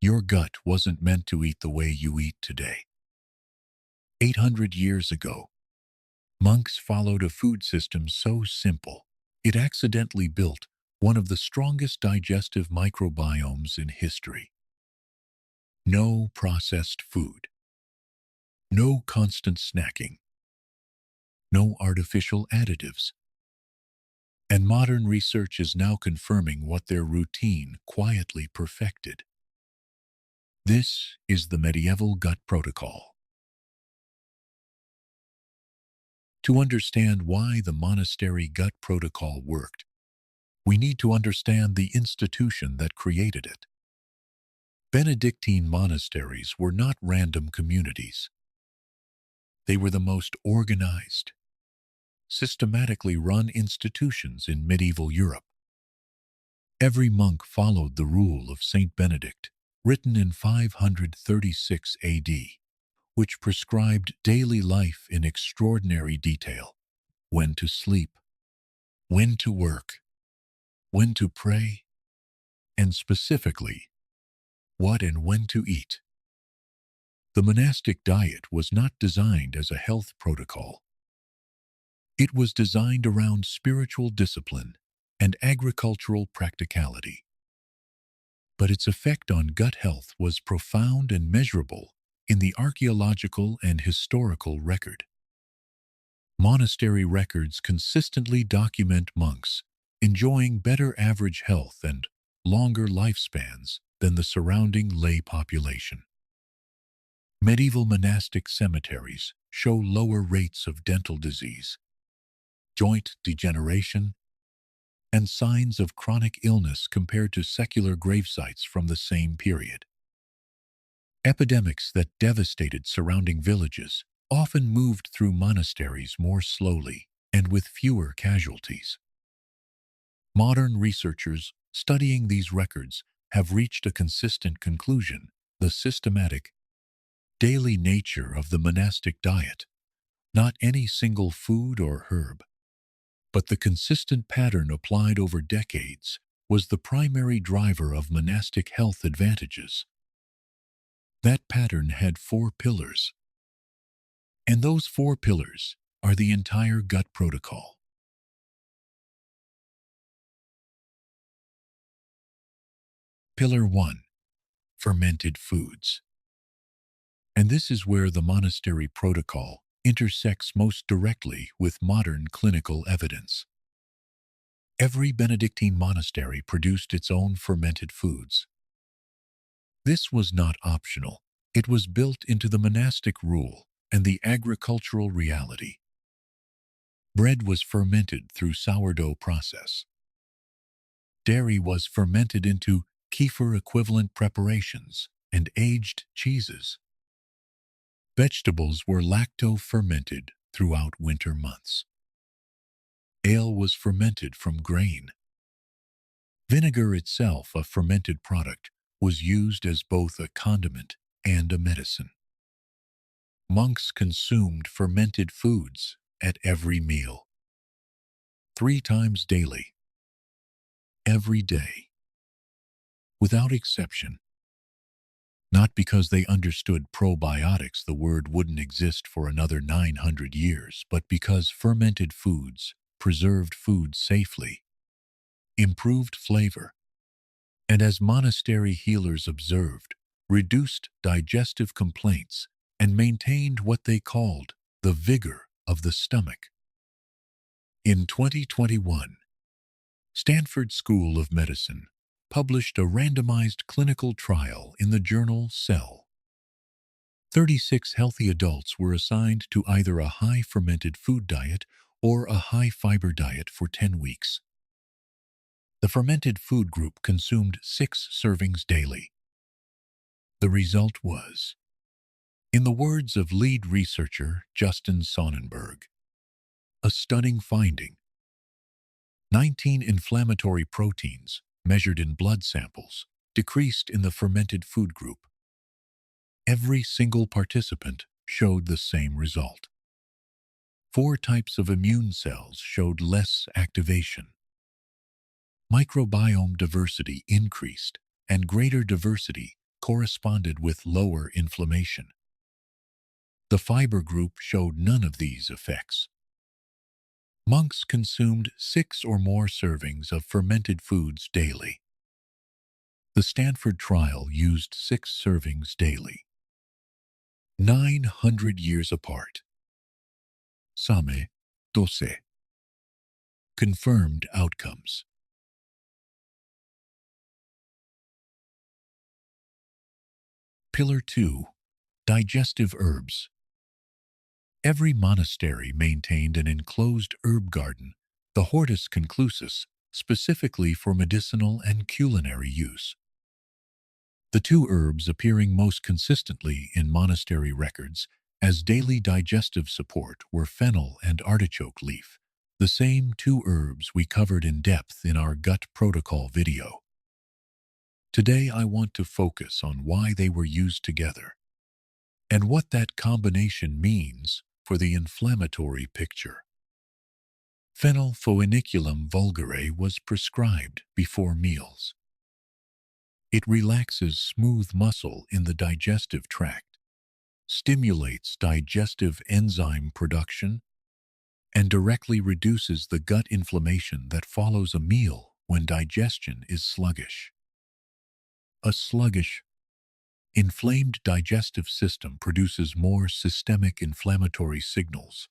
Your gut wasn't meant to eat the way you eat today. 800 years ago, monks followed a food system so simple, it accidentally built one of the strongest digestive microbiomes in history. No processed food, no constant snacking, no artificial additives. And modern research is now confirming what their routine quietly perfected. This is the medieval gut protocol. To understand why the monastery gut protocol worked, we need to understand the institution that created it. Benedictine monasteries were not random communities. They were the most organized, systematically run institutions in medieval Europe. Every monk followed the rule of Saint Benedict, written in 536 AD, which prescribed daily life in extraordinary detail: when to sleep, when to work, when to pray, and specifically, what and when to eat. The monastic diet was not designed as a health protocol. It was designed around spiritual discipline and agricultural practicality. But its effect on gut health was profound and measurable in the archaeological and historical record. Monastery records consistently document monks enjoying better average health and longer lifespans than the surrounding lay population. Medieval monastic cemeteries show lower rates of dental disease, joint degeneration, and signs of chronic illness compared to secular gravesites from the same period. Epidemics that devastated surrounding villages often moved through monasteries more slowly and with fewer casualties. Modern researchers studying these records have reached a consistent conclusion: the systematic, daily nature of the monastic diet, not any single food or herb, but the consistent pattern applied over decades, was the primary driver of monastic health advantages. That pattern had 4 pillars, and those 4 pillars are the entire gut protocol. Pillar 1. Fermented foods. And this is where the monastery protocol intersects most directly with modern clinical evidence. Every Benedictine monastery produced its own fermented foods. This was not optional. It was built into the monastic rule and the agricultural reality. Bread was fermented through sourdough process. Dairy was fermented into kefir-equivalent preparations and aged cheeses. Vegetables were lacto-fermented throughout winter months. Ale was fermented from grain. Vinegar itself, a fermented product, was used as both a condiment and a medicine. Monks consumed fermented foods at every meal, 3 times daily, every day, without exception. Not because they understood probiotics, the word wouldn't exist for another 900 years, but because fermented foods preserved food safely, improved flavor, and, as monastery healers observed, reduced digestive complaints and maintained what they called the vigor of the stomach. In 2021, Stanford School of Medicine published a randomized clinical trial in the journal Cell. 36 healthy adults were assigned to either a high fermented food diet or a high fiber diet for 10 weeks. The fermented food group consumed 6 servings daily. The result was, in the words of lead researcher Justin Sonnenberg, a stunning finding. 19 inflammatory proteins measured in blood samples decreased in the fermented food group. Every single participant showed the same result. 4 types of immune cells showed less activation. Microbiome diversity increased, and greater diversity corresponded with lower inflammation. The fiber group showed none of these effects. Monks consumed 6 or more servings of fermented foods daily. The Stanford trial used 6 servings daily. 900 years apart. Same, dose. Confirmed outcomes. Pillar 2. Digestive herbs. Every monastery maintained an enclosed herb garden, the Hortus Conclusus, specifically for medicinal and culinary use. The 2 herbs appearing most consistently in monastery records as daily digestive support were fennel and artichoke leaf, the same 2 herbs we covered in depth in our gut protocol video. Today I want to focus on why they were used together and what that combination means for the inflammatory picture. Phenylphoeniculum vulgare was prescribed before meals. It relaxes smooth muscle in the digestive tract, stimulates digestive enzyme production, and directly reduces the gut inflammation that follows a meal when digestion is sluggish. A sluggish, inflamed digestive system produces more systemic inflammatory signals.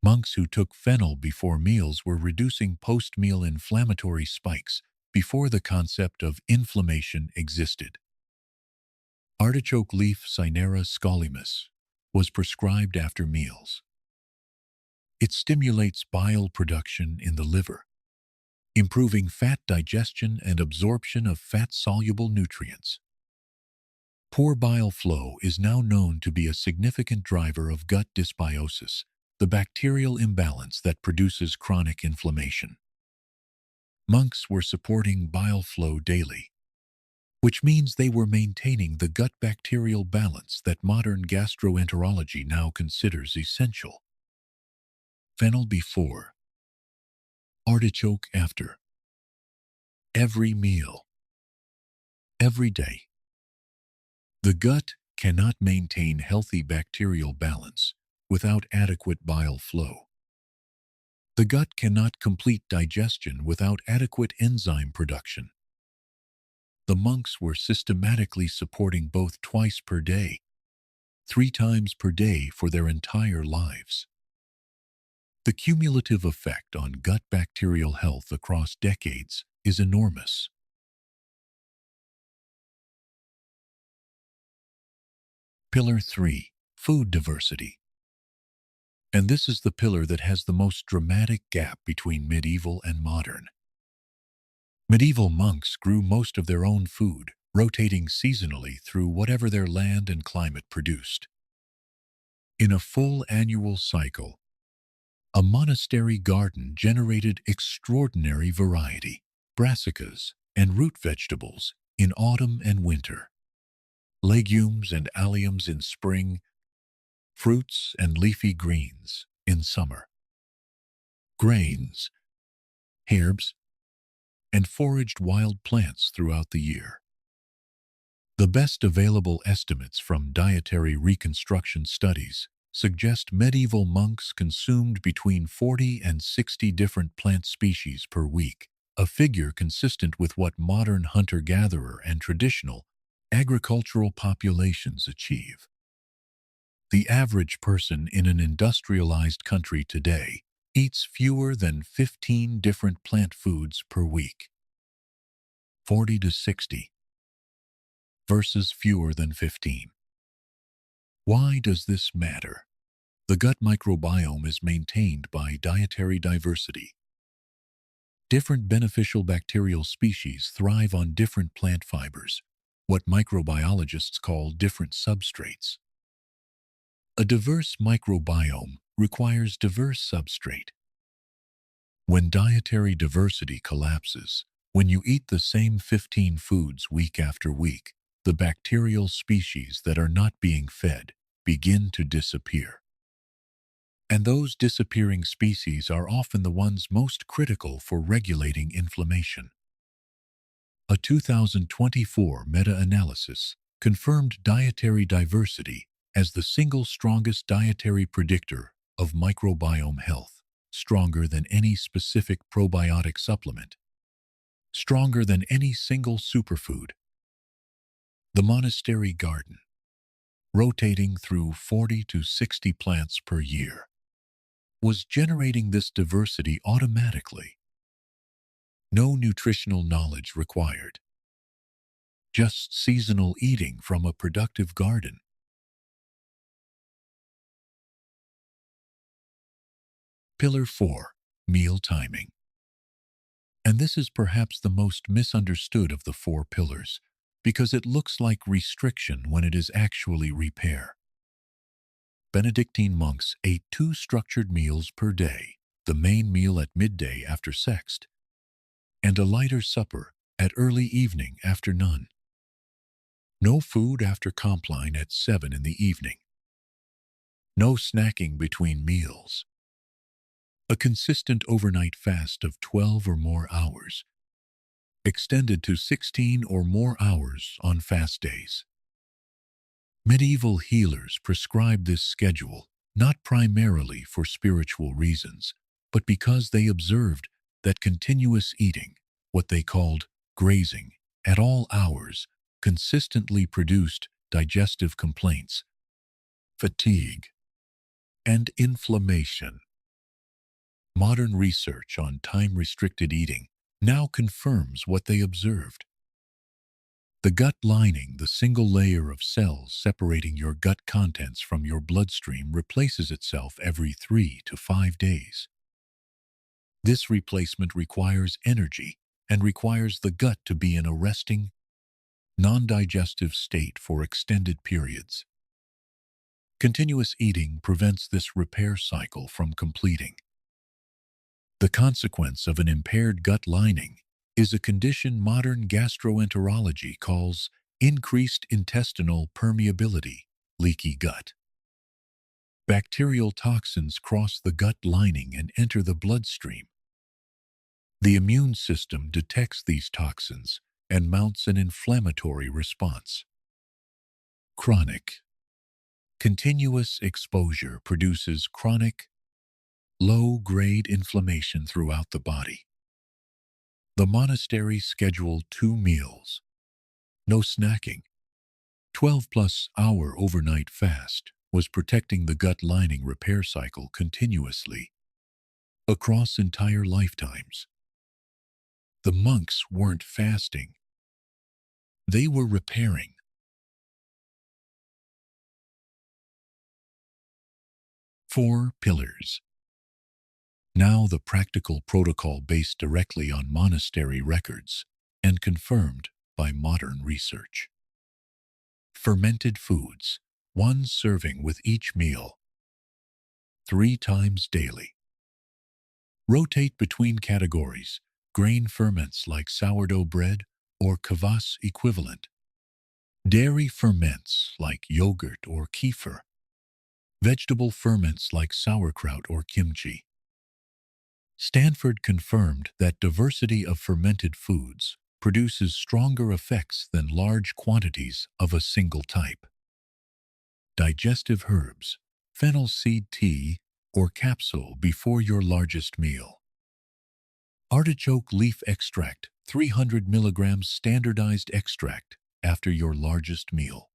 Monks who took fennel before meals were reducing post-meal inflammatory spikes before the concept of inflammation existed. Artichoke leaf Cinera scolymus was prescribed after meals. It stimulates bile production in the liver, improving fat digestion and absorption of fat-soluble nutrients. Poor bile flow is now known to be a significant driver of gut dysbiosis, the bacterial imbalance that produces chronic inflammation. Monks were supporting bile flow daily, which means they were maintaining the gut bacterial balance that modern gastroenterology now considers essential. Fennel before, artichoke after. Every meal, every day. The gut cannot maintain healthy bacterial balance without adequate bile flow. The gut cannot complete digestion without adequate enzyme production. The monks were systematically supporting both twice per day, 3 times per day for their entire lives. The cumulative effect on gut bacterial health across decades is enormous. Pillar 3. Food diversity. And this is the pillar that has the most dramatic gap between medieval and modern. Medieval monks grew most of their own food, rotating seasonally through whatever their land and climate produced. In a full annual cycle, a monastery garden generated extraordinary variety, brassicas and root vegetables in autumn and winter, legumes and alliums in spring, fruits and leafy greens in summer, grains, herbs, and foraged wild plants throughout the year. The best available estimates from dietary reconstruction studies suggest medieval monks consumed between 40 and 60 different plant species per week, a figure consistent with what modern hunter-gatherer and traditional agricultural populations achieve. The average person in an industrialized country today eats fewer than 15 different plant foods per week. 40 to 60 versus fewer than 15. Why does this matter? The gut microbiome is maintained by dietary diversity. Different beneficial bacterial species thrive on different plant fibers, what microbiologists call different substrates. A diverse microbiome requires diverse substrate. When dietary diversity collapses, when you eat the same 15 foods week after week, the bacterial species that are not being fed begin to disappear. And those disappearing species are often the ones most critical for regulating inflammation. A 2024 meta-analysis confirmed dietary diversity as the single strongest dietary predictor of microbiome health, stronger than any specific probiotic supplement, stronger than any single superfood. The monastery garden, rotating through 40 to 60 plants per year, was generating this diversity automatically. No nutritional knowledge required. Just seasonal eating from a productive garden. Pillar 4. Meal timing. And this is perhaps the most misunderstood of the 4 pillars, because it looks like restriction when it is actually repair. Benedictine monks ate 2 structured meals per day, the main meal at midday after sext, and a lighter supper at early evening after none. No food after compline at 7 in the evening. No snacking between meals. A consistent overnight fast of 12 or more hours, extended to 16 or more hours on fast days. Medieval healers prescribed this schedule not primarily for spiritual reasons, but because they observed that continuous eating, what they called grazing, at all hours, consistently produced digestive complaints, fatigue, and inflammation. Modern research on time-restricted eating now confirms what they observed. The gut lining, the single layer of cells separating your gut contents from your bloodstream, replaces itself every 3 to 5 days. This replacement requires energy and requires the gut to be in a resting, non-digestive state for extended periods. Continuous eating prevents this repair cycle from completing. The consequence of an impaired gut lining is a condition modern gastroenterology calls increased intestinal permeability, leaky gut. Bacterial toxins cross the gut lining and enter the bloodstream. The immune system detects these toxins and mounts an inflammatory response. Chronic. Continuous exposure produces chronic, low-grade inflammation throughout the body. The monastery scheduled 2 meals, no snacking, 12-plus hour overnight fast was protecting the gut lining repair cycle continuously across entire lifetimes. The monks weren't fasting. They were repairing. Four pillars. Now the practical protocol based directly on monastery records and confirmed by modern research. Fermented foods, 1 serving with each meal, 3 times daily. Rotate between categories, grain ferments like sourdough bread or kvass equivalent, dairy ferments like yogurt or kefir, vegetable ferments like sauerkraut or kimchi. Stanford confirmed that diversity of fermented foods produces stronger effects than large quantities of a single type. Digestive herbs, fennel seed tea, or capsule before your largest meal. Artichoke leaf extract, 300 milligrams standardized extract after your largest meal.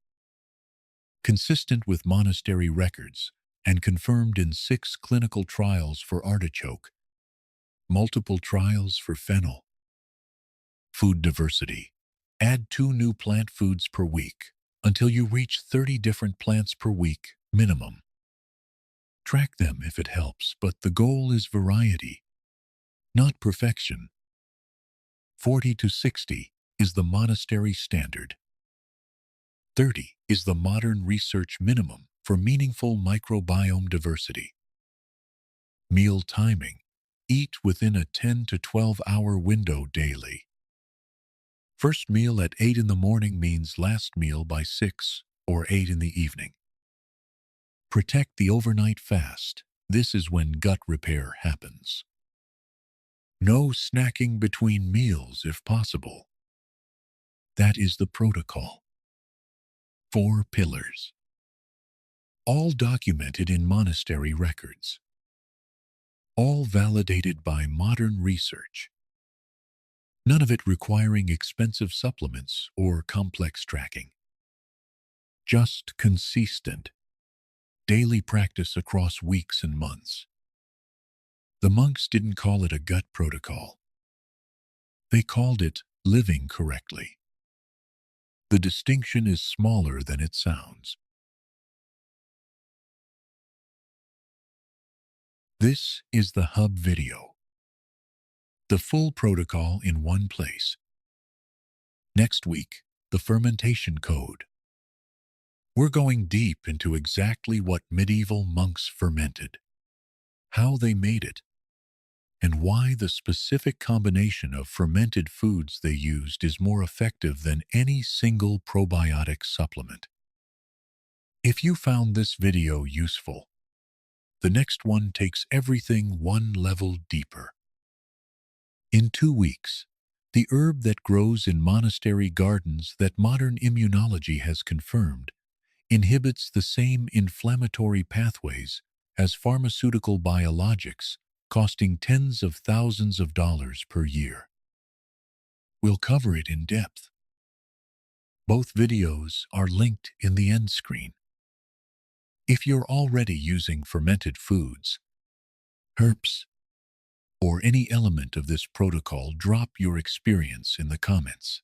Consistent with monastery records and confirmed in 6 clinical trials for artichoke, multiple trials for fennel. Food diversity. Add 2 new plant foods per week until you reach 30 different plants per week minimum. Track them if it helps, but the goal is variety, not perfection. 40 to 60 is the monastery standard. 30 is the modern research minimum for meaningful microbiome diversity. Meal timing. Eat within a 10 to 12 hour window daily. First meal at 8 in the morning means last meal by 6 or 8 in the evening. Protect the overnight fast. This is when gut repair happens. No snacking between meals if possible. That is the protocol. 4 pillars, all documented in monastery records, all validated by modern research, none of it requiring expensive supplements or complex tracking. Just consistent, daily practice across weeks and months. The monks didn't call it a gut protocol. They called it living correctly. The distinction is smaller than it sounds. This is the hub video. The full protocol in one place. Next week, the fermentation code. We're going deep into exactly what medieval monks fermented, how they made it, and why the specific combination of fermented foods they used is more effective than any single probiotic supplement. If you found this video useful, the next one takes everything one level deeper. In 2 weeks, the herb that grows in monastery gardens that modern immunology has confirmed inhibits the same inflammatory pathways as pharmaceutical biologics, costing tens of thousands of dollars per year. We'll cover it in depth. Both videos are linked in the end screen. If you're already using fermented foods, herbs, or any element of this protocol, drop your experience in the comments.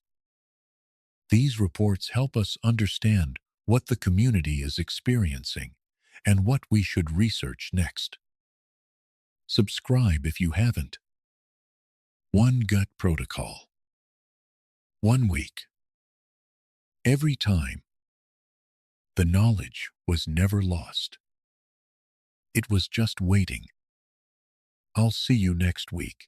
These reports help us understand what the community is experiencing and what we should research next. Subscribe if you haven't. One gut protocol. 1 week. Every time. The knowledge was never lost. It was just waiting. I'll see you next week.